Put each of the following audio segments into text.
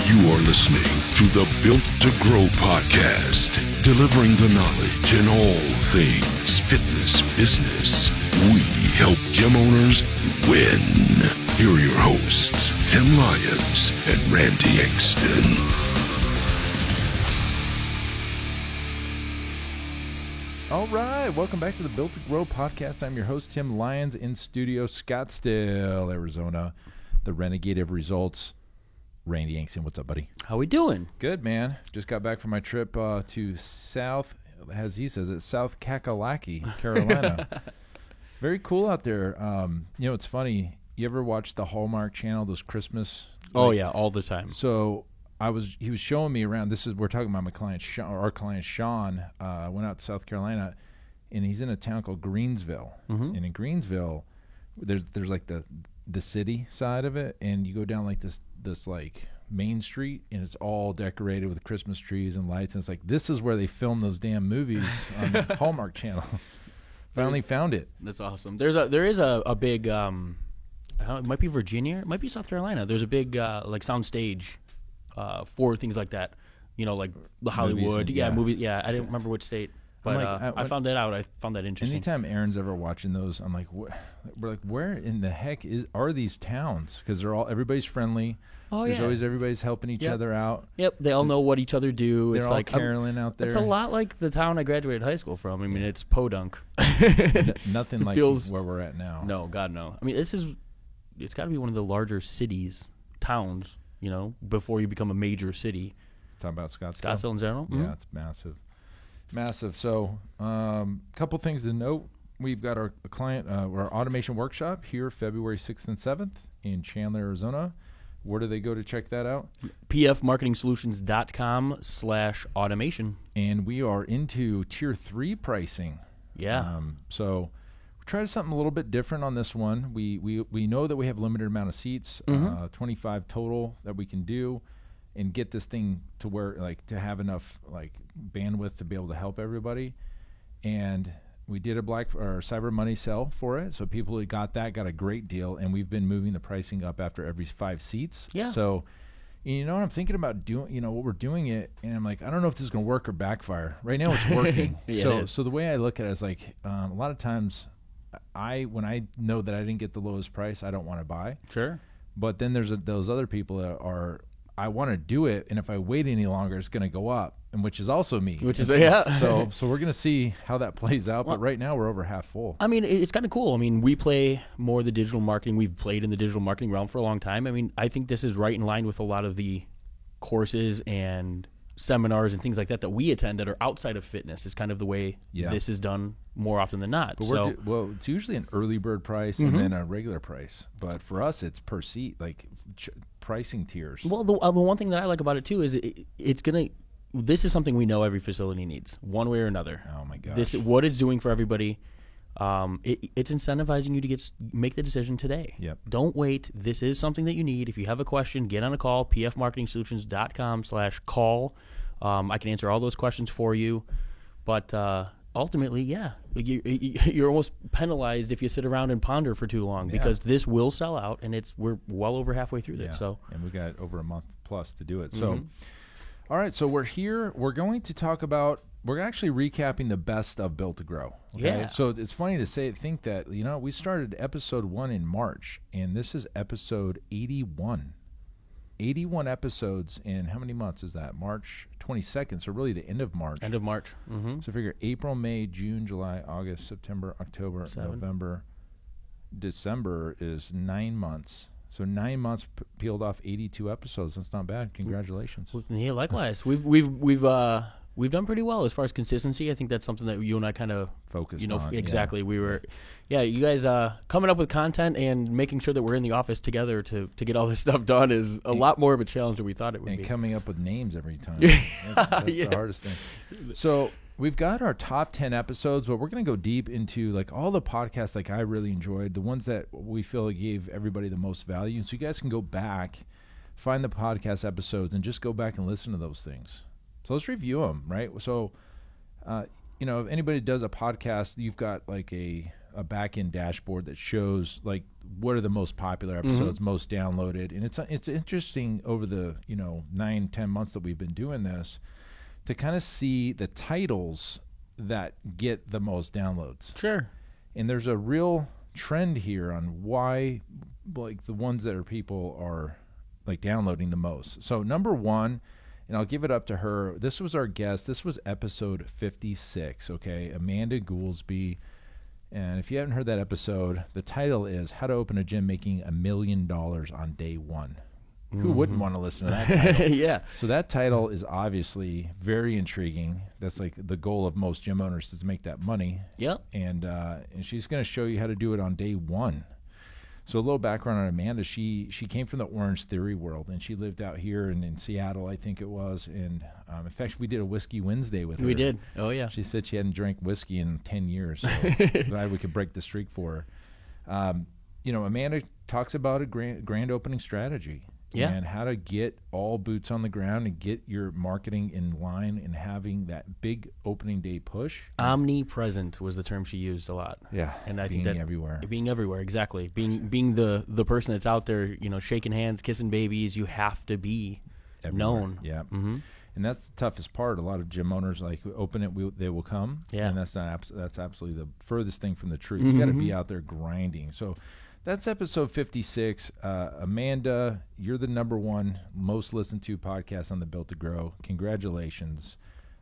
You are listening to the Built to Grow podcast, delivering the knowledge in all things fitness business. We help gym owners win. Here are your hosts, Tim Lyons and Randy Exton. All right, welcome back to the Built to Grow podcast. I'm your host, Tim Lyons, in studio, Scottsdale, Arizona, the renegade of results, Randy Exton. What's up, buddy? How we doing? Good, man. Just got back from my trip to South, as he says it, South Kakalaki, Carolina. Very cool out there. You know, it's funny. You ever watch the Hallmark Channel, those Christmas? Oh, yeah, all the time. So he was showing me around. We're talking about my client, Sean, our client Sean. Went out to South Carolina, and he's in a town called Greensville. Mm-hmm. And in Greensville, there's like the city side of it, and you go down like this like main street, and it's all decorated with Christmas trees and lights. And it's like, this is where they film those damn movies on the Hallmark Channel. Finally found it. That's awesome. There is a big it might be Virginia, it might be South Carolina. There's a big like sound stage for things like that. You know, like the Hollywood, movies. Yeah, I didn't remember which state, but I found that out. I found that interesting. Anytime Aaron's ever watching those, I'm like, we're like, where in the heck are these towns? Because everybody's friendly. Oh, There's yeah. always everybody's helping each other out. Yep, they all know what each other do. They're it's all like caroling out there. It's a lot like the town I graduated high school from. I mean, it's Podunk. Nothing like feels, where we're at now. No, God, no. I mean, it's got to be one of the larger towns, you know, before you become a major city. Talking about Scottsdale? Scottsdale in general? Yeah, it's massive. Massive. So, couple things to note. We've got our client, our automation workshop here February 6th and 7th in Chandler, Arizona. Where do they go to check that out? pfmarketingsolutions.com/automation. And we are into tier 3 pricing. Yeah. So we tried something a little bit different on this one. We know that we have a limited amount of seats, 25 total that we can do, and get this thing to where to have enough bandwidth to be able to help everybody. And we did a Black or Cyber Monday sale for it, so people who got a great deal, and we've been moving the pricing up after every 5 seats. Yeah. So, you know what I'm thinking about doing? You know what we're doing it, and I'm like, I don't know if this is going to work or backfire. Right now, it's working. Yeah, so the way I look at it is like a lot of times, when I know that I didn't get the lowest price, I don't want to buy. Sure. But then there's those other people that are, I want to do it, and if I wait any longer, it's going to go up, and which is also me. So we're going to see how that plays out. But right now, we're over half full. I mean, it's kind of cool. I mean, we play more the digital marketing. We've played in the digital marketing realm for a long time. I mean, I think this is right in line with a lot of the courses and seminars and things like that we attend that are outside of fitness. Is kind of the way this is done more often than not. But it's usually an early bird price and then a regular price. But for us, it's per seat, pricing tiers. Well, the one thing that I like about it too is this is something we know every facility needs, one way or another. Oh my gosh! What it's doing for everybody. It's incentivizing you to make the decision today. Yep. Don't wait. This is something that you need. If you have a question, get on a call. pfmarketingsolutions.com/call. I can answer all those questions for you. But ultimately, you're almost penalized if you sit around and ponder for too long because this will sell out, and we're well over halfway through this. So, and we got over a month plus to do it. So, all right. So we're here. We're going to talk about. We're actually recapping the best of Built to Grow. Okay? Yeah. So it's funny to think that we started episode 1 in March, and this is episode 81. 81 episodes in how many months is that? March 22nd, so really the end of March. End of March. Mm-hmm. So figure April, May, June, July, August, September, October, 7. November, December is 9 months. So 9 months peeled off 82 episodes. That's not bad. Congratulations. Yeah, likewise. We've done pretty well as far as consistency. I think that's something that you and I kind of focused on. Exactly. We were, you guys coming up with content and making sure that we're in the office together to get all this stuff done is a lot more of a challenge than we thought it would be. And coming up with names every time. That's the hardest thing. So we've got our top 10 episodes, but we're going to go deep into all the podcasts I really enjoyed, the ones that we feel gave everybody the most value. So you guys can go back, find the podcast episodes, and just go back and listen to those things. So let's review them, right? So, if anybody does a podcast, you've got a a back-end dashboard that shows like what are the most popular episodes, most downloaded, and it's interesting over the 9-10 months that we've been doing this to kind of see the titles that get the most downloads. Sure. And there's a real trend here on why, like, the ones that people are like downloading the most. So number one, and I'll give it up to her. This was our guest. This was episode 56. Okay, Amanda Goolsby. And if you haven't heard that episode, the title is "How to Open a Gym Making $1 Million on Day One." Who wouldn't want to listen to that title? Yeah. So that title is obviously very intriguing. That's like the goal of most gym owners is to make that money. Yep. And she's going to show you how to do it on day one. So a little background on Amanda. She came from the Orange Theory world, and she lived out here in Seattle, I think it was. And in fact, we did a Whiskey Wednesday with her. We did. Oh, yeah. She said she hadn't drank whiskey in 10 years. So glad we could break the streak for her. Amanda talks about a grand opening strategy. Yeah. And how to get all boots on the ground and get your marketing in line and having that big opening day push. Omnipresent was the term she used a lot. Yeah. And I being think that everywhere. Being everywhere, exactly. Being the person that's out there, shaking hands, kissing babies, you have to be Everywhere. known. Yeah. Mm-hmm. And that's the toughest part. A lot of gym owners, like, open it, they will come. Yeah. And that's absolutely the furthest thing from the truth. You got to be out there grinding. So that's episode 56. Amanda, you're the number one most listened to podcast on the Built to Grow. Congratulations.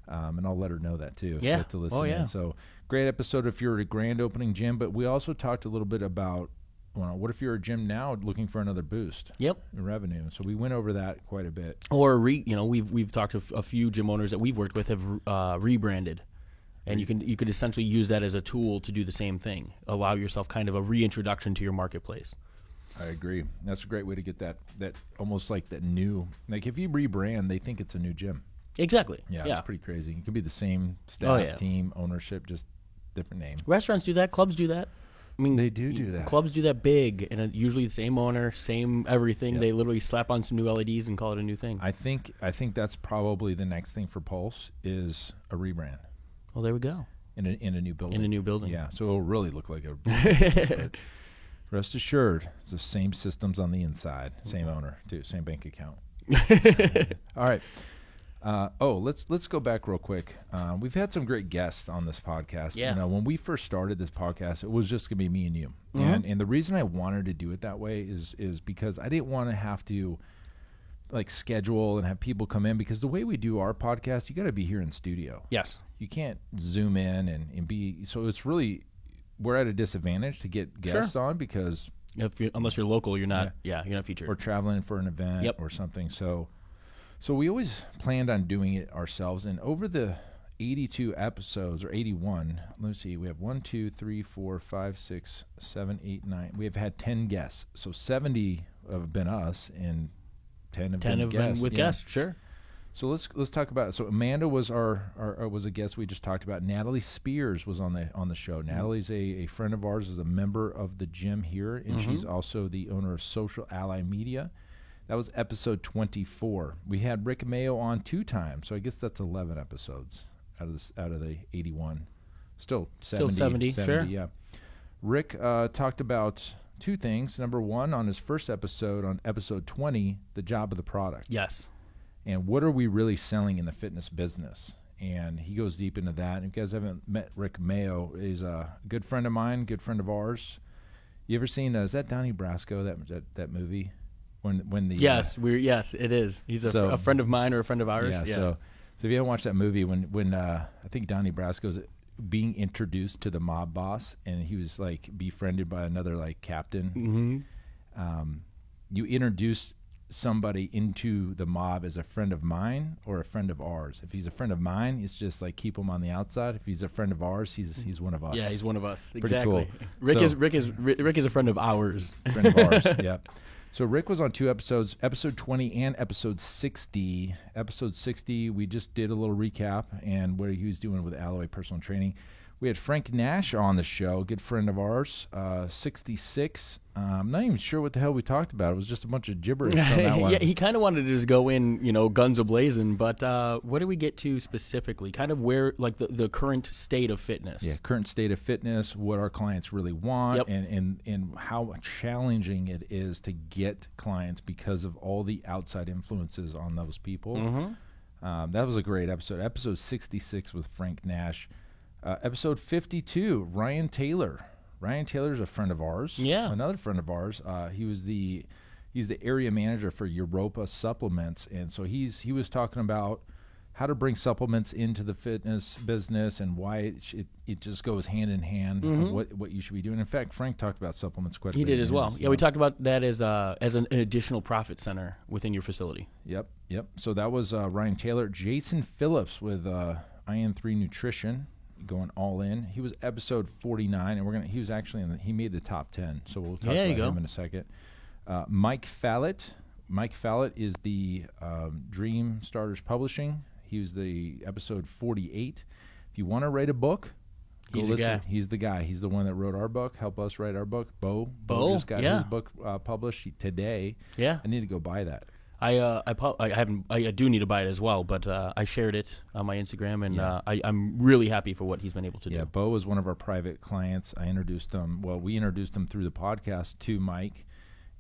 And I'll let her know that too. Yeah. To listen Oh, yeah. in. So great episode if you're at a grand opening gym. But we also talked a little bit about, what if you're a gym now looking for another boost? Yep. In revenue. So we went over that quite a bit. Or we've talked to a few gym owners that we've worked with have rebranded. And you could essentially use that as a tool to do the same thing. Allow yourself kind of a reintroduction to your marketplace. I agree. That's a great way to get that almost like that new. Like if you rebrand, they think it's a new gym. Exactly. Yeah, Yeah. it's pretty crazy. It could be the same staff, yeah. team, ownership, just different name. Restaurants do that. Clubs do that. I mean, They do that. Clubs do that big, and usually the same owner, same everything. Yep. They literally slap on some new LEDs and call it a new thing. I think that's probably the next thing for Pulse is a rebrand Well, there we go. in a new building. In a new building. Yeah, so it'll really look like a. Rest assured, it's the same systems on the inside, same owner too, same bank account. All right. Let's go back real quick. We've had some great guests on this podcast. Yeah. When we first started this podcast, it was just gonna be me and you. Mm-hmm. And the reason I wanted to do it that way is because I didn't want to have to like schedule and have people come in, because the way we do our podcast, you got to be here in studio. Yes. You can't zoom in and be. So it's really, we're at a disadvantage to get guests on because Unless you're local, you're not. Yeah, you're not featured. we're traveling for an event Yep. or something. So we always planned on doing it ourselves. And over the 82 episodes, or 81, let's see, we have 1, 2, 3, 4, 5, 6, 7, 8, 9. We have had 10 guests. So 70 have been us, and 10 have been guests. With guests, sure. So let's talk about it. So Amanda was was a guest we just talked about. Natalie Spears was on the show. Natalie's a friend of ours, is a member of the gym here, and she's also the owner of Social Ally Media. That was episode 24. We had Rick Mayo on 2 times, so I guess that's 11 episodes out of the 81. Still 70, sure. Yeah. Rick talked about 2 things. Number one, on his first episode, on episode 20, the job of the product. Yes. And what are we really selling in the fitness business? And he goes deep into that. And if you guys haven't met Rick Mayo, he's a good friend of mine, good friend of ours. You ever seen, is that Donnie Brasco, that movie? When the Yes, yes, it is. He's a friend of mine or a friend of ours. Yeah, Yeah. so if you haven't watched that movie, when I think Donnie Brasco's being introduced to the mob boss, and he was like befriended by another like captain. Mm-hmm. You introduce somebody into the mob as a friend of mine or a friend of ours. If he's a friend of mine, it's just like keep him on the outside. If he's a friend of ours, he's one of us. Yeah, he's one of us. Pretty Exactly. cool. Rick So- is a friend of ours. Friend of ours. Yeah. So Rick was on 2 episodes, episode 20 and episode 60. Episode 60, we just did a little recap and what he was doing with Alloy Personal Training. We had Frank Nash on the show, good friend of ours, 66. I'm not even sure what the hell we talked about. It was just a bunch of gibberish on that one. Yeah, he kind of wanted to just go in, guns a-blazing, but what did we get to specifically? Kind of where, like, the current state of fitness. Yeah, current state of fitness, what our clients really want, Yep. and how challenging it is to get clients because of all the outside influences on those people. Mm-hmm. That was a great episode. Episode 66 with Frank Nash. Episode 52, Ryan Taylor. Ryan Taylor's a friend of ours. Yeah. Another friend of ours. He's the area manager for Europa Supplements, and so he was talking about how to bring supplements into the fitness business and why it just goes hand in hand of what you should be doing. In fact, Frank talked about supplements quite a bit. He did as well. Yeah, Yeah, we talked about that as an additional profit center within your facility. Yep. So that was Ryan Taylor. Jason Phillips with IN3 Nutrition, going all in. He was episode 49, and he was actually he made the top 10. So we'll talk about him in a second. Mike Fallett. Mike Fallett is the Dream Starters Publishing. He was the episode 48. If you want to write a book, go He's listen. the guy. He's the guy. He's the one that wrote our book, helped us write our book. Bo just got his book published today. Yeah. I need to go buy that. I do need to buy it as well, but I shared it on my Instagram, and I'm really happy for what he's been able to do. Yeah, Bo was one of our private clients. I introduced him. Well, we introduced him through the podcast to Mike,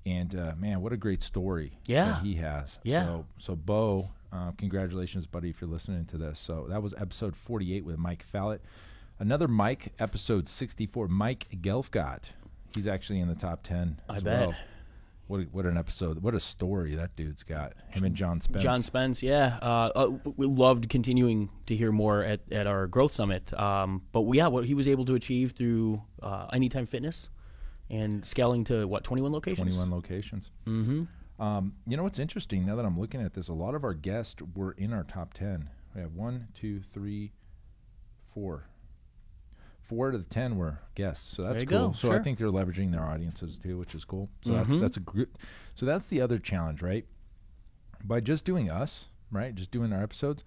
and man, what a great story that he has. Yeah. So Bo, congratulations, buddy, if you're listening to this. So that was episode 48 with Mike Fallett. Another Mike, episode 64, Mike Gelfgott. He's actually in the top 10 as bet. well. What an episode. What a story that dude's got. Him and John Spence. John Spence, yeah. We loved continuing to hear more at our Growth Summit. But what he was able to achieve through Anytime Fitness and scaling to, 21 locations? 21 locations. Mm-hmm. You know what's interesting, now that I'm looking at this, a lot of our guests were in our top 10. We have 1, 2, 3, 4. 4 out of the 10 were guests, so that's cool. So sure. I think they're leveraging their audiences too, which is cool. So that's a good. So that's the other challenge, right? By just doing us, right? Just doing our episodes,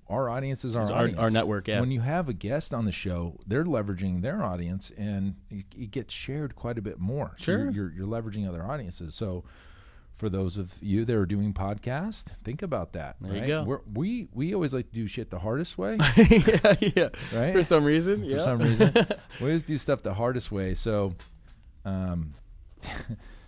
our audience is our audience. Our network. Yeah. When you have a guest on the show, they're leveraging their audience, and it gets shared quite a bit more. Sure. So you're leveraging other audiences. So for those of you that are doing podcasts, think about that. There right? you go. We always like to do shit the hardest way. yeah. Right? For some reason. For some reason. We always do stuff the hardest way. So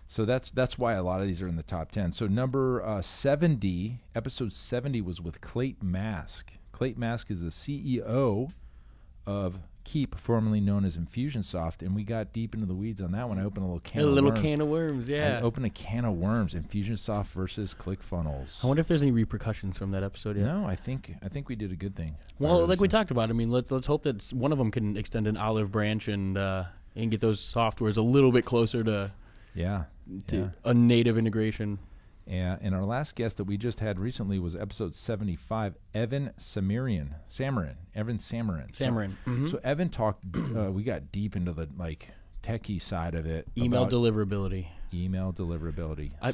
so that's why a lot of these are in the top 10. So number 70, episode 70 was with Clayton Mask. Clayton Mask is the CEO of Keep, formerly known as Infusionsoft, and we got deep into the weeds on that one. I opened a little can of worms. Yeah. I opened a can of worms. Infusionsoft versus ClickFunnels. I wonder if there's any repercussions from that episode yet. No, I think we did a good thing. Well, like we talked about, I mean, let's hope that one of them can extend an olive branch and get those softwares a little bit closer to a native integration. Yeah, and our last guest that we just had recently was episode 75, Evan Samarin. Mm-hmm. So Evan talked, we got deep into the techie side of it. Email deliverability.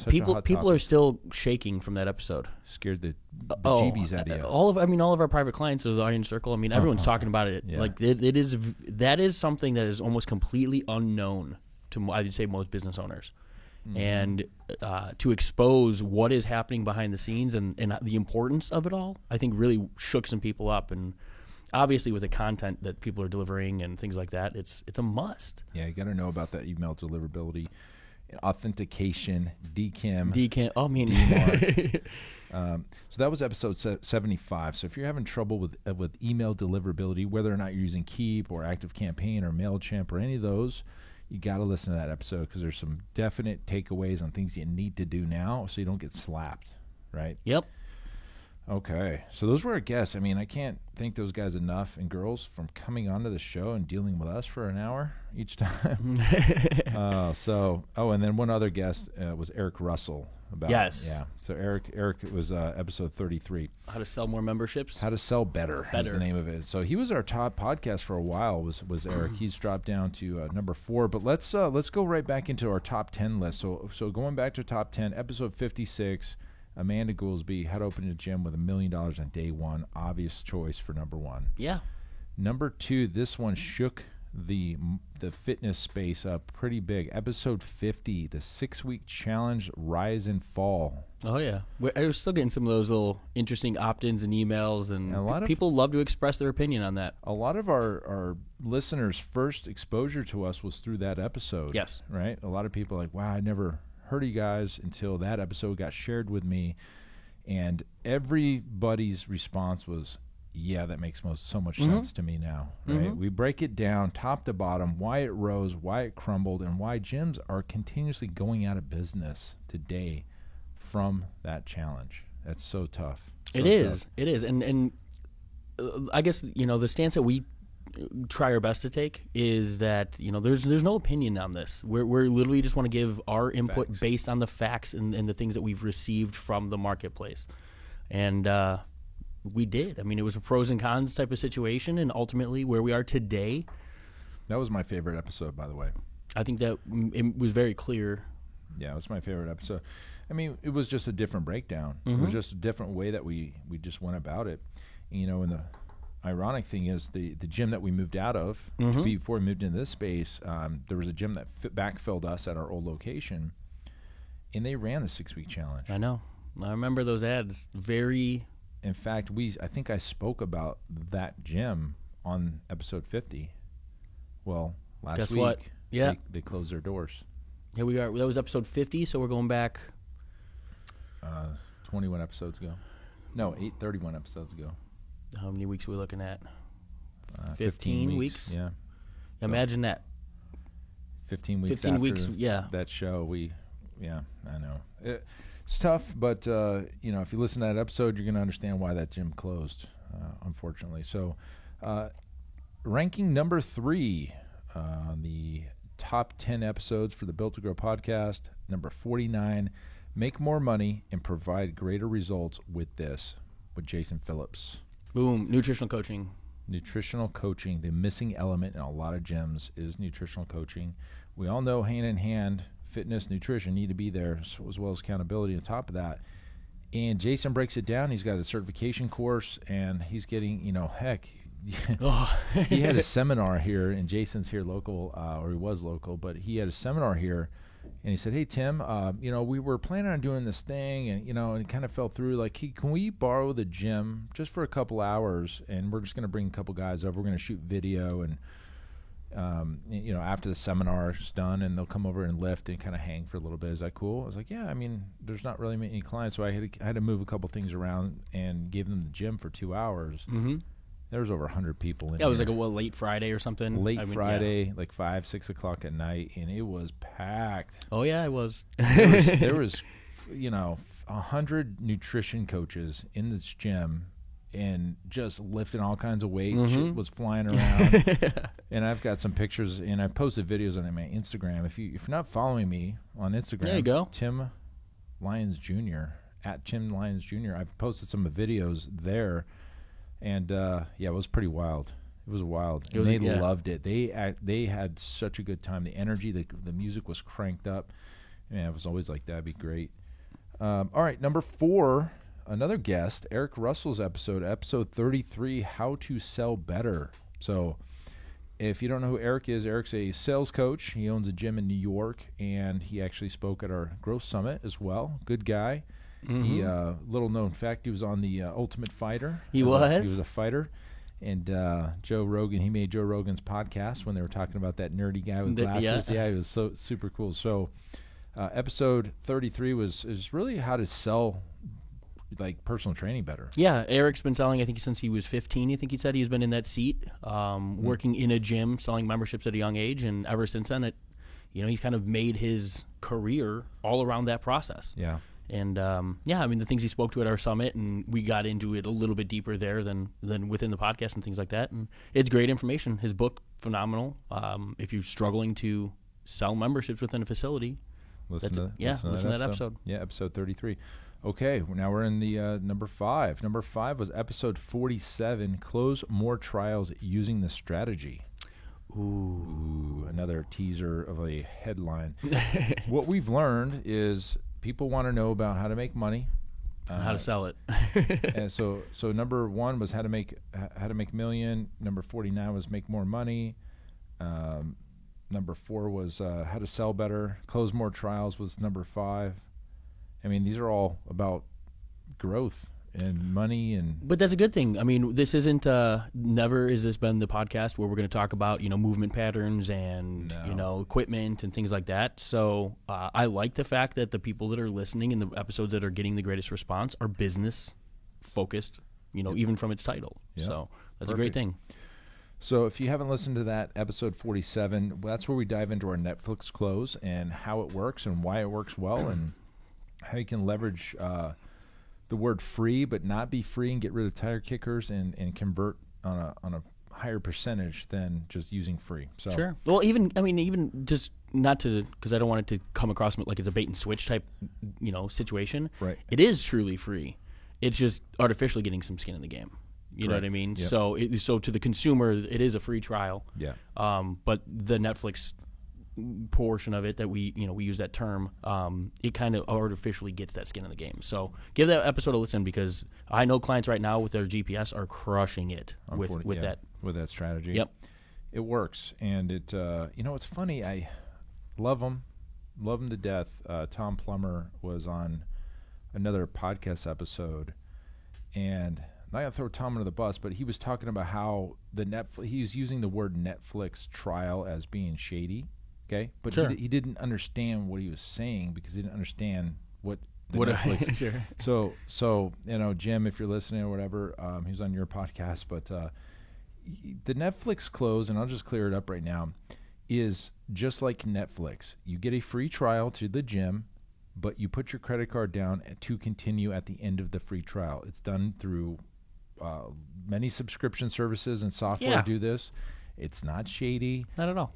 People are still shaking from that episode. Scared the bejeebies out of you. All of our private clients are the Iron Circle. I mean, everyone's talking about it. Yeah. Like that is something that is almost completely unknown to, I'd say, most business owners. Mm-hmm. And to expose what is happening behind the scenes and the importance of it all, I think really shook some people up. And obviously with the content that people are delivering and things like that, it's a must. Yeah, you got to know about that email deliverability, authentication, DKIM. Oh, I mean, so that was episode 75. So if you're having trouble with email deliverability, whether or not you're using Keep or ActiveCampaign or MailChimp or any of those, you got to listen to that episode because there's some definite takeaways on things you need to do now so you don't get slapped, right? Yep. Okay, so those were our guests. I mean, I can't thank those guys enough and girls from coming onto the show and dealing with us for an hour each time. And then one other guest was Eric Russell. Yes. Yeah. So Eric was episode 33. How to sell more memberships. How to sell better is the name of it. So he was our top podcast for a while. Was Eric? He's dropped down to number 4. But let's go right back into our top 10 list. So going back to top 10, episode 56. Amanda Goolsby, how to open a gym with $1 million on day one. Obvious choice for number 1. Yeah. Number 2, this one shook the fitness space up pretty big. Episode 50, the 6-week challenge, rise and fall. Oh, yeah. I was still getting some of those little interesting opt-ins and emails, and a lot of people love to express their opinion on that. A lot of our listeners' first exposure to us was through that episode. Yes. Right? A lot of people are like, wow, I never heard of you guys until that episode got shared with me. And everybody's response was, yeah, that makes so much sense to me now. Right? We break it down top to bottom, why it rose, why it crumbled, and why gyms are continuously going out of business today from that challenge. That's so tough. It is. And I guess, the stance that we try our best to take is that, there's no opinion on this. We're literally just want to give our input based on the facts and the things that we've received from the marketplace. And we did. I mean, it was a pros and cons type of situation, and ultimately where we are today. That was my favorite episode, by the way. I think that it was very clear. Yeah, it was my favorite episode. I mean, it was just a different breakdown. It was just a different way that we just went about it. And the ironic thing is the gym that we moved out of before we moved into this space, there was a gym that backfilled us at our old location, and they ran the 6-week challenge. I know. I remember those ads. In fact, I think I spoke about that gym on episode 50. Well, last week, what? Yeah. They closed their doors. Here we are. That was episode 50, so we're going back 21 episodes ago. No, 31 episodes ago. How many weeks are we looking at? 15 weeks? Yeah. Imagine that. 15 weeks 15 after weeks, yeah. that show, I know. It's tough, but, if you listen to that episode, you're going to understand why that gym closed, unfortunately. So, ranking number 3 on the top 10 episodes for the Built to Grow podcast, number 49, make more money and provide greater results with this, with Jason Phillips. Boom, nutritional coaching. Nutritional coaching, the missing element in a lot of gyms is nutritional coaching. We all know hand in hand, fitness, nutrition need to be there, as well as accountability on top of that. And Jason breaks it down. He's got a certification course, and he's getting, heck, he had a seminar here, and Jason's here local, or he was local, but he had a seminar here, and he said, hey, Tim, we were planning on doing this thing, and, and it kind of fell through. Like, can we borrow the gym just for a couple hours, and we're just going to bring a couple guys over. We're going to shoot video, and after the seminar is done, and they'll come over and lift and kind of hang for a little bit. Is that cool? I was like, yeah, I mean, there's not really many clients, so I had to move a couple things around and give them the gym for 2 hours. Mm-hmm. There was over 100 people in Yeah, it was here. like a late Friday or something. Friday, like 5, 6 o'clock at night, and it was packed. Oh, yeah, it was. There was 100 nutrition coaches in this gym, and just lifting all kinds of weight. Shit was flying around. And I've got some pictures, and I posted videos on my Instagram. If you're not following me on Instagram, there you go. Tim Lyons Jr. at Tim Lyons Jr. I've posted some videos there, and it was pretty wild. It was wild. And they loved it. They had such a good time. The energy, the music was cranked up. Man, it was always like that. It'd be great. All right, number 4. Another guest, Eric Russell's episode 33, How to Sell Better. So if you don't know who Eric is, Eric's a sales coach. He owns a gym in New York, and he actually spoke at our Growth Summit as well. Good guy. He little known fact, he was on the Ultimate Fighter. He was a fighter. And Joe Rogan, he made Joe Rogan's podcast when they were talking about that nerdy guy with glasses. Yeah, he was so super cool. So episode 33 is really how to sell like personal training better. Yeah, Eric's been selling, I think, since he was 15. I think he said he's been in that seat, working in a gym, selling memberships at a young age, and ever since then, he's kind of made his career all around that process. Yeah. And I mean, the things he spoke to at our summit, and we got into it a little bit deeper there than within the podcast and things like that. And it's great information. His book, phenomenal. If you're struggling to sell memberships within a facility, listen to that episode. Yeah, episode 33. Okay, now we're in the number 5. Number 5 was episode 47, Close More Trials Using the Strategy. Ooh, another teaser of a headline. What we've learned is people want to know about how to make money. How to sell it. And so number 1 was how to make $1 million. Number 49 was make more money. Number 4 was how to sell better. Close more trials was number 5. I mean, these are all about growth and money But that's a good thing. I mean, this isn't never has this been the podcast where we're going to talk about movement patterns and equipment and things like that. So I like the fact that the people that are listening in the episodes that are getting the greatest response are business focused. Even from its title. Yep. So that's a great thing. So if you haven't listened to that, episode 47, that's where we dive into our Netflix close and how it works and why it works well and how you can leverage the word free but not be free and get rid of tire kickers and convert on a higher percentage than just using free. So sure. Well, even just not to, because I don't want it to come across like it's a bait and switch type situation. Right. It is truly free. It's just artificially getting some skin in the game. You know what I mean? Yep. So to the consumer, it is a free trial. Yeah. But the Netflix portion of it that we use that term, it kind of artificially gets that skin in the game. So give that episode a listen because I know clients right now with their GPS are crushing it with that strategy. Yep. It works, and it it's funny. I love them to death. Tom Plummer was on another podcast episode, and I'm not gonna throw Tom under the bus, but he was talking about how he was using the word Netflix trial as being shady. Okay, but sure. he didn't understand what he was saying because he didn't understand what Netflix. Sure. So Jim, if you're listening or whatever, he was on your podcast, but the Netflix close, and I'll just clear it up right now, is just like Netflix. You get a free trial to the gym, but you put your credit card down to continue at the end of the free trial. It's done through many subscription services and software do this. It's not shady. Not at all.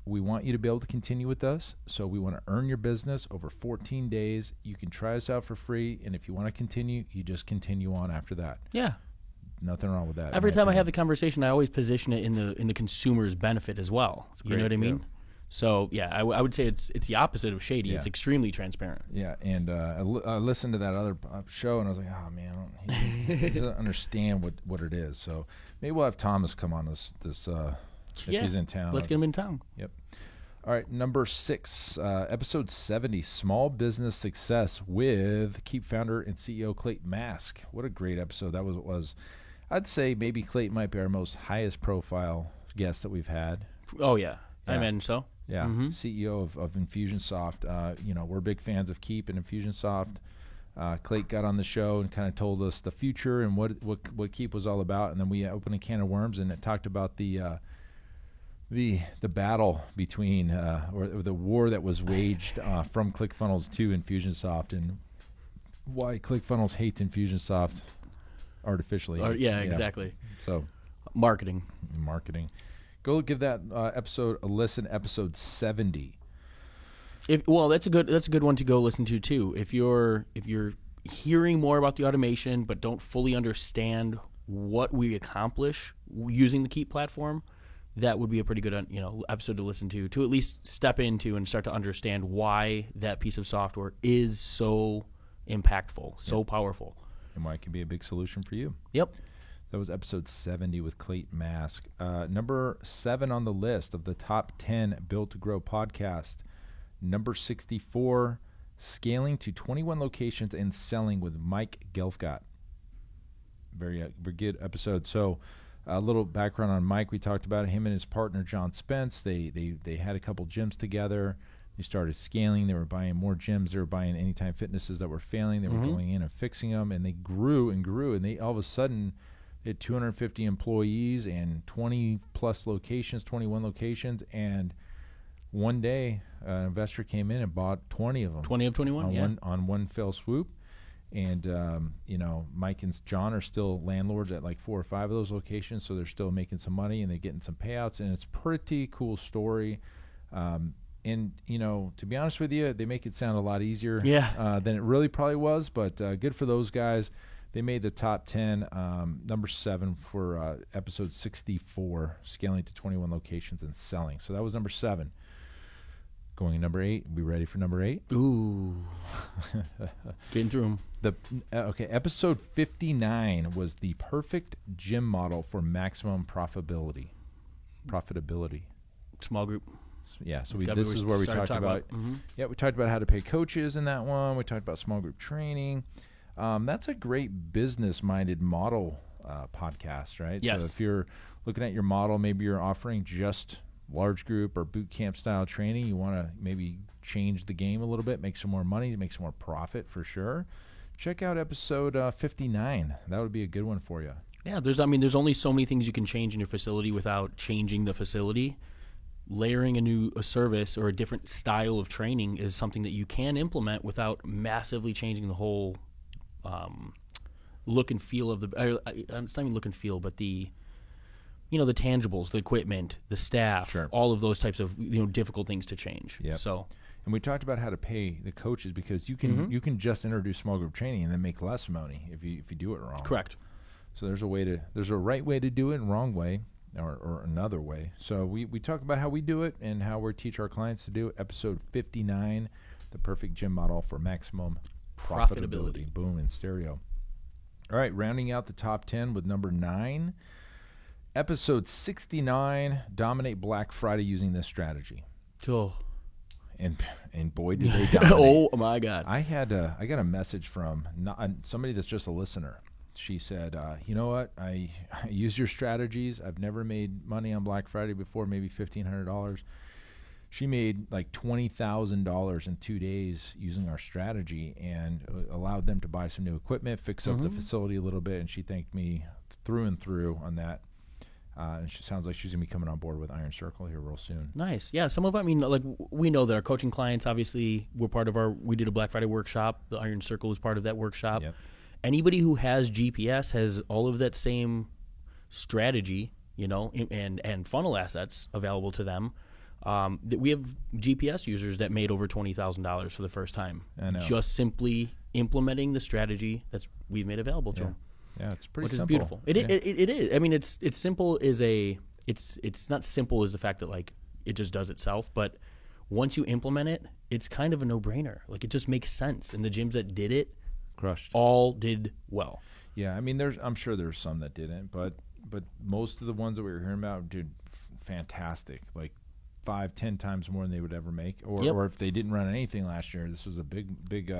We want you to be able to continue with us, so we want to earn your business over 14 days. You can try us out for free, and if you want to continue, you just continue on after that. Yeah. Nothing wrong with that. Every time I have the conversation, I always position it in the consumer's benefit as well. You know what I mean? Yeah. So, I would say it's the opposite of shady. Yeah. It's extremely transparent. Yeah, and I listened to that other show, and I was like, oh, man, he doesn't understand what it is. So maybe we'll have Thomas come on this if he's in town. Let's get him in town. Yep. All right, number 6, episode 70, Small Business Success with Keep founder and CEO Clayton Mask. What a great episode that was. I'd say maybe Clayton might be our most highest profile guest that we've had. Oh, yeah. I imagine so. Yeah, CEO of Infusionsoft. We're big fans of Keep and Infusionsoft. Clayton got on the show and kind of told us the future and what Keep was all about, and then we opened a can of worms and it talked about the battle between or the war that was waged from ClickFunnels to Infusionsoft and why ClickFunnels hates Infusionsoft artificially. Exactly. So marketing. Go give that episode a listen. Episode 70. That's a good one to go listen to too. If you're hearing more about the automation but don't fully understand what we accomplish using the Keep platform, that would be a pretty good episode to listen to at least step into and start to understand why that piece of software is so impactful, so powerful, and why it can be a big solution for you. Yep. That was episode 70 with Clayton Mask. Number 7 on the list of the top 10 Built to Grow podcast. Number 64, Scaling to 21 Locations and Selling with Mike Gelfgott. Very good episode. So a little background on Mike. We talked about him and his partner, John Spence. They had a couple gyms together. They started scaling. They were buying more gyms. They were buying Anytime Fitnesses that were failing. They were going in and fixing them, and they grew and grew. And they all of a sudden they had 250 employees and 20-plus locations, 21 locations. And one day an investor came in and bought 20 of them. 20 of 21, on one fell swoop. And, Mike and John are still landlords at like 4 or 5 of those locations, so they're still making some money and they're getting some payouts. And it's a pretty cool story. And, to be honest with you, they make it sound a lot easier than it really probably was. But good for those guys. They made the top 10, number 7 for episode 64, Scaling to 21 Locations and Selling. So that was number 7. Going to number 8. Be ready for number 8? Ooh. Getting through them. Episode 59 was the perfect gym model for maximum profitability. Small group. Yeah, so this is where we talked about. Yeah, we talked about how to pay coaches in that one. We talked about small group training. That's a great business-minded model podcast, right? Yes. So if you're looking at your model, maybe you're offering just large group or boot camp style training. You want to maybe change the game a little bit, make some more money, make some more profit for sure. Check out episode 59. That would be a good one for you. Yeah, there's only so many things you can change in your facility without changing the facility. Layering a service or a different style of training is something that you can implement without massively changing the whole look and feel of the. It's not even look and feel, but the tangibles, the equipment, the staff, Sure. all of those types of difficult things to change. Yep. So, and we talked about how to pay the coaches because you can just introduce small group training and then make less money if you do it wrong. correct. So there's a right way to do it and wrong way or another way. So we talk about how we do it and how we teach our clients to do it. Episode 59, the perfect gym model for maximum profitability. Boom, in stereo. All right, rounding out the top 10 with number 9, episode 69, dominate Black Friday using this strategy. Oh, And boy, did they dominate. oh my God. I got a message from somebody that's just a listener. She said, you know what? I use your strategies. I've never made money on Black Friday before, maybe $1,500. She made like $20,000 in 2 days using our strategy and allowed them to buy some new equipment, fix up the facility a little bit, and she thanked me through and through on that. And she sounds like she's going to be coming on board with Iron Circle here real soon. Nice. Yeah, some of we know that our coaching clients, obviously, we did a Black Friday workshop. The Iron Circle was part of that workshop. Yep. Anybody who has GPS has all of that same strategy, and funnel assets available to them. We have GPS users that made over $20,000 for the first time. I know. Just simply implementing the strategy we've made available to them. Yeah, it's pretty Which simple. is beautiful. It is. I mean, it's simple as it's not simple as the fact that it just does itself, but once you implement it, it's kind of a no-brainer. It just makes sense. And the gyms that did it Crushed. all did well. Yeah, I mean, I'm sure there's some that didn't, but most of the ones that we were hearing about did fantastic, 5-10 times more than they would ever make, or if they didn't run anything last year, this was a big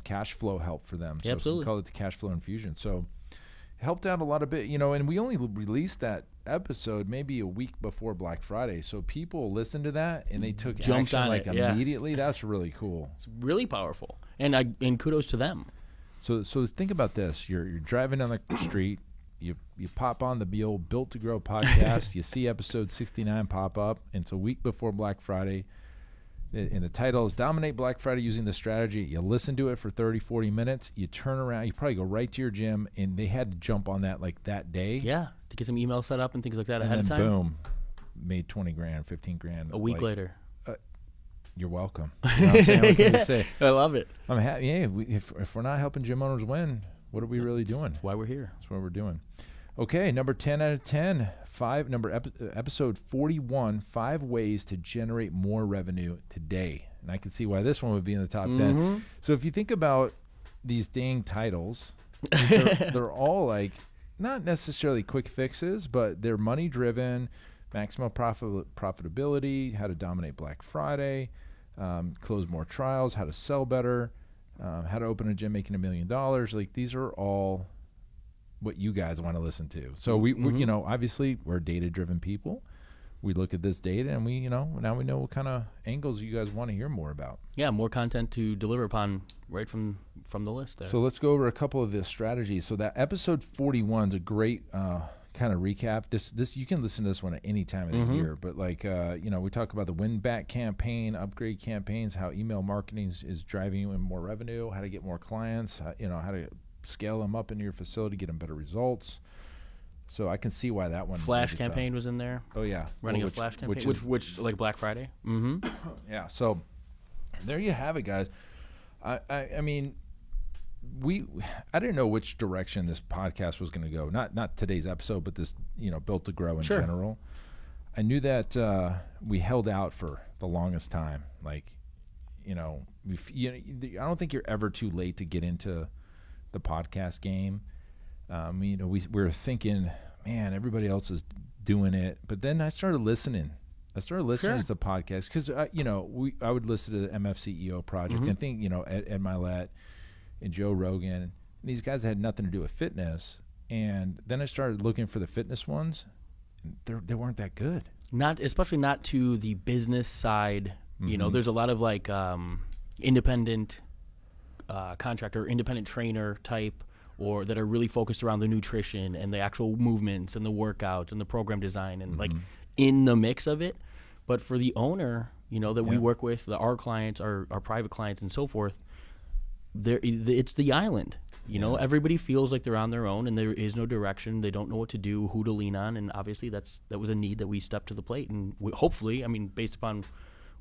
cash flow help for them. So absolutely. we call it the cash flow infusion. So it helped out a lot of bit, and we only released that episode maybe a week before Black Friday. So people listened to that and they took Jumped action on it, yeah. immediately. That's really cool. It's really powerful, and kudos to them. So think about this: you're driving down the street, you pop on the old Built to Grow podcast, you see episode 69 pop up, and it's a week before Black Friday. And the title is Dominate Black Friday Using the Strategy. You listen to it for 30, 40 minutes. You turn around. You probably go right to your gym, and they had to jump on that that day. Yeah, to get some emails set up and things like that ahead And of then time. boom, made $20,000, $15,000. A week later. You're welcome. You know what I'm saying? What can we say? I love it. I'm happy. Yeah, if we're not helping gym owners win, what are we really doing? That's why we're here. That's what we're doing. Okay, number 10 out of 10. Episode 41, 5 ways to generate more revenue today. And I can see why this one would be in the top 10. So if you think about these dang titles, they're all not necessarily quick fixes, but they're money driven, maximum profitability, how to dominate Black Friday, close more trials, how to sell better, how to open a gym making $1 million. These are all what you guys want to listen to. So we obviously we're data-driven people. We look at this data and we now we know what kind of angles you guys want to hear more about. Yeah, more content to deliver upon right from the list there. So let's go over a couple of the strategies. So that episode 41 is a great kind of recap. This you can listen to this one at any time of the year. But we talk about the win back campaign, upgrade campaigns, how email marketing is driving you in more revenue, how to get more clients, how to scale them up into your facility, get them better results. So I can see why that one. Flash campaign was in there. Oh yeah, Running a flash campaign, which like Black Friday. Mm-hmm. Yeah. So there you have it, guys. I mean, I didn't know which direction this podcast was going to go. Not today's episode, but this Built to Grow in general. I knew that we held out for the longest time. Like, you know, I don't think you're ever too late to get into the podcast game. You know, we're thinking, man, everybody else is doing it. But then I started listening. Sure. To the podcast because, you know, I would listen to the MFCEO project and think, you know, Ed Milet and Joe Rogan. And these guys had nothing to do with fitness. And then I started looking for the fitness ones. They weren't that good. Especially not to the business side. You know, there's a lot of like independent contractor, independent trainer type, or that are really focused around the nutrition and the actual movements and the workout and the program design and like in the mix of it. But for the owner, you know, that we work with, our clients, our private clients and so forth, it's the island. You know, everybody feels like they're on their own and there is no direction. They don't know what to do, who to lean on. And obviously that was a need that we stepped to the plate. And hopefully, I mean, based upon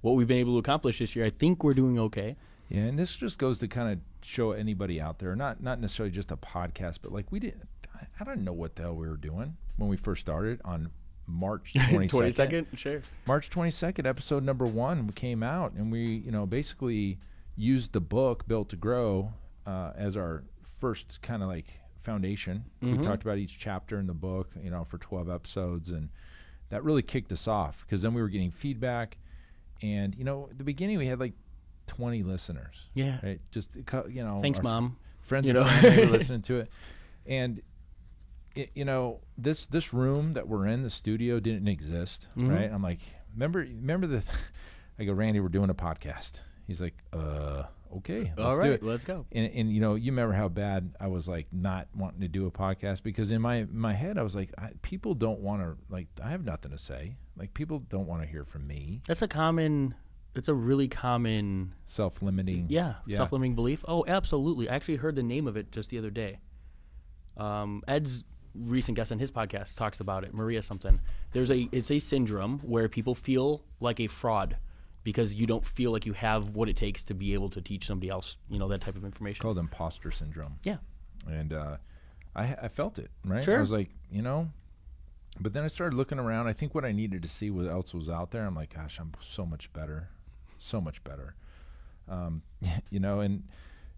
what we've been able to accomplish this year, I think we're doing okay. Yeah, and this just goes to kind of show anybody out there, not necessarily just a podcast, but like I don't know what the hell we were doing when we first started on March 22nd. 22nd, sure. March 22nd, episode number 1 came out, and we, you know, basically used the book Built to Grow as our first kind of like foundation. We talked about each chapter in the book, you know, for 12 episodes, and that really kicked us off because then we were getting feedback. And, you know, at the beginning we had like 20 listeners. Yeah. Right? Just, you know. Thanks, Mom. Friends and family were listening to it. And, you know, this room that we're in, the studio, didn't exist, right? I'm like, remember I go, Randy, we're doing a podcast. He's like, okay, let's do it. Let's go. And, you know, you remember how bad I was like not wanting to do a podcast because in my head I was like, people don't want to, like, I have nothing to say. Like, people don't want to hear from me. It's a really common self-limiting. Yeah, self-limiting belief. Oh, absolutely. I actually heard the name of it just the other day. Ed's recent guest on his podcast talks about it. Maria something. It's a syndrome where people feel like a fraud because you don't feel like you have what it takes to be able to teach somebody else, you know, that type of information. It's called imposter syndrome. Yeah. And I felt it, right? Sure. I was like, you know, but then I started looking around. I think what I needed to see what else was out there. I'm like, gosh, I'm so much better. You know, and,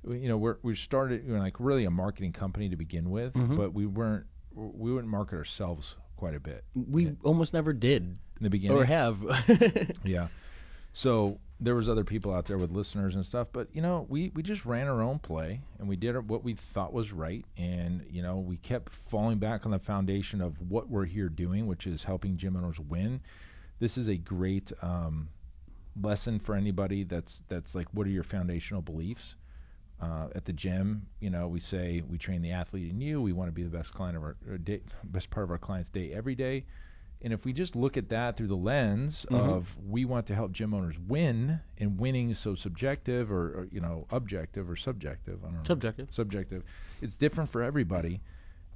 you know, we started, you know, like really a marketing company to begin with, but we wouldn't market ourselves quite a bit. We almost never did in the beginning. Or have. Yeah. So there was other people out there with listeners and stuff, but, you know, we just ran our own play and we did what we thought was right. And, you know, we kept falling back on the foundation of what we're here doing, which is helping gym owners win. This is a great lesson for anybody that's like, what are your foundational beliefs? At the gym, you know, we say we train the athlete in you. We want to be the best client of our day, best part of our client's day every day. And if we just look at that through the lens of we want to help gym owners win, and winning is so subjective or you know, objective or subjective. I don't know. Subjective. It's different for everybody,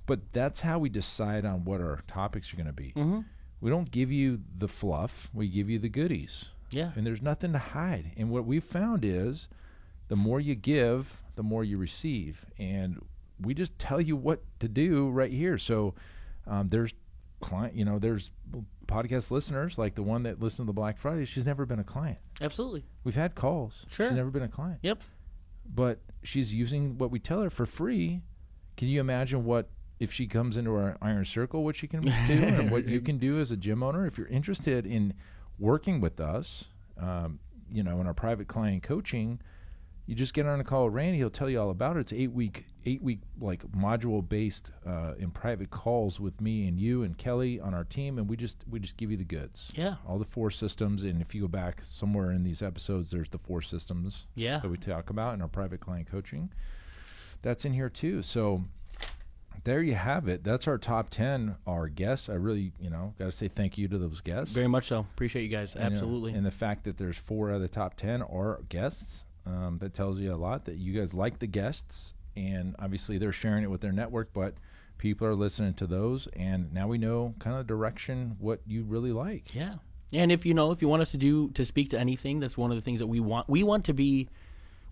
but that's how we decide on what our topics are going to be. We don't give you the fluff. We give you the goodies. Yeah. And there's nothing to hide. And what we've found is the more you give, the more you receive. And we just tell you what to do right here. So there's podcast listeners like the one that listened to the Black Friday. She's never been a client. Absolutely. We've had calls. Sure. She's never been a client. Yep. But she's using what we tell her for free. Can you imagine what, if she comes into our Iron Circle, what she can do and what you can do as a gym owner? If you're interested in working with us, you know, in our private client coaching, you just get on a call with Randy. He'll tell you all about it. It's 8 week like module based in private calls with me and you and Kelly on our team, and we just give you the goods. Yeah, all the 4 systems. And if you go back somewhere in these episodes, there's the 4 systems. Yeah, that we talk about in our private client coaching. That's in here too. So there you have it. That's our top 10. Our guests. I really, you know, got to say thank you to those guests. Very much so. Appreciate you guys. Absolutely. And the fact that there's 4 out of the top 10 are guests. That tells you a lot that you guys like the guests, and obviously they're sharing it with their network, but people are listening to those, and now we know kind of direction what you really like. Yeah. And if you want us to speak to anything, that's one of the things that we want. We want to be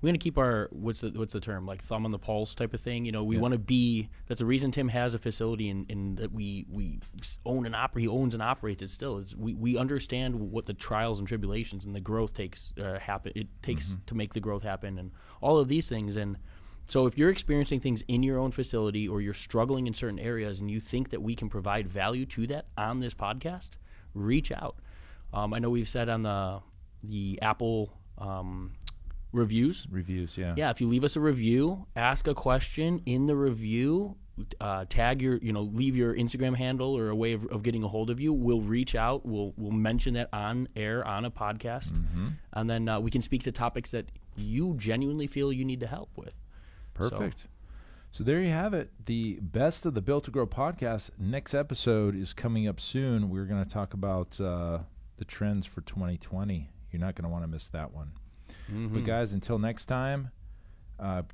we want to keep our what's the term, like thumb on the pulse type of thing. We want to be. That's the reason Tim has a facility in that we own and operate. He owns and operates it still. We understand what the trials and tribulations and the growth takes to make the growth happen, and all of these things. And so if you're experiencing things in your own facility, or you're struggling in certain areas, and you think that we can provide value to that on this podcast, reach out. I know we've said on the Apple reviews, yeah, if you leave us a review, ask a question in the review, tag your, leave your Instagram handle or a way of getting a hold of you. We'll reach out. We'll mention that on air on a podcast, and then we can speak to topics that you genuinely feel you need to help with. Perfect. So there you have it. The best of the Built to Grow podcast. Next episode is coming up soon. We're going to talk about the trends for 2020. You're not going to want to miss that one. But guys, until next time,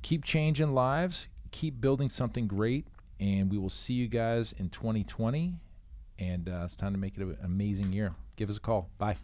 keep changing lives, keep building something great, and we will see you guys in 2020. And it's time to make it an amazing year. Give us a call. Bye.